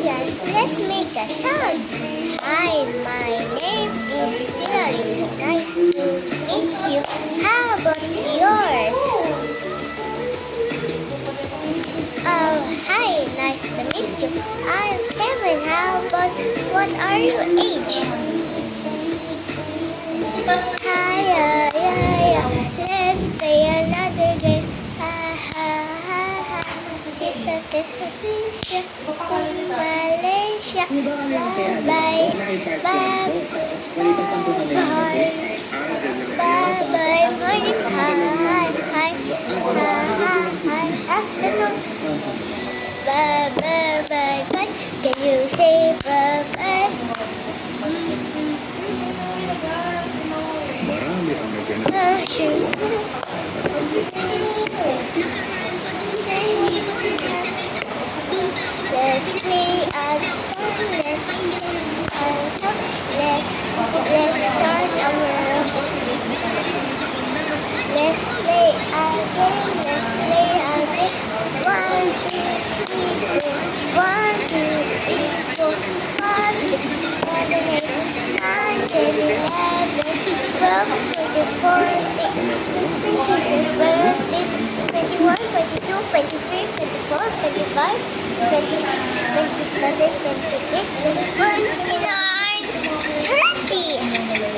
guys, let's make a song. Hi, my name is Hillary. Nice to meet you. How about yours? Oh, hi, nice to meet you. I'm Kevin. How about what are your age? Hi, let's play another game. Ha ha ha ha. Tisha from Malaysia. Bye bye bye bye morning. Hi afternoon. Bye bye bye bye. Can you say bye bye? Marami ang naganap. Let's play a song. Let's start our. Let's play a game. Let's play a game. 1, 2, 3, 4, 5, 6, 7, 8, 9, 10, 11, 12, 13, 14, 15, 16, 17, 18, 19, 20, 21, 22, 23, 24, 25, 26, 27, 28, 29, 30,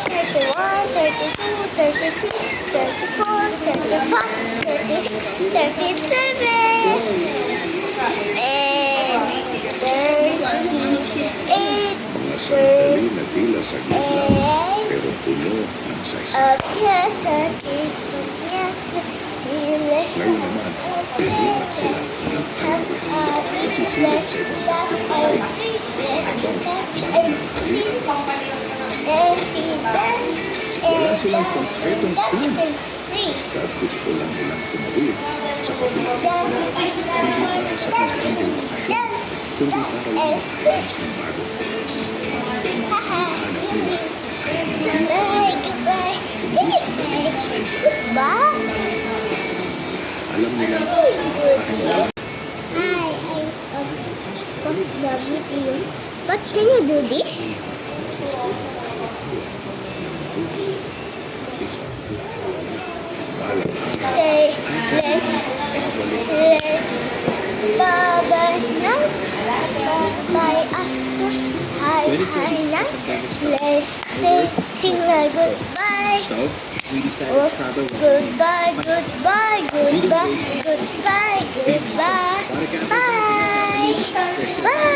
31, 32, 33, 34, 35, 36, 37, and 38. Mga sandali na tila saglit lang, pero puno ng saysay. Ngayon naman, lilipat sila ng nagsisilip sa ibang wala silang konkretong plan. Basta't gusto lang nilang tumawid sa kabilang isla, hindi para sa kanilang bakasyon, kundi para lang makalas ng bago. Hanap nila ay alam nila parang Hi, I post the video. But can you do this? Okay, let's bye-bye now. Bye after. Hi now. Let's sing a goodbye. So, we decided Oh, to travel goodbye, goodbye, goodbye, goodbye, goodbye. Bye. Bye.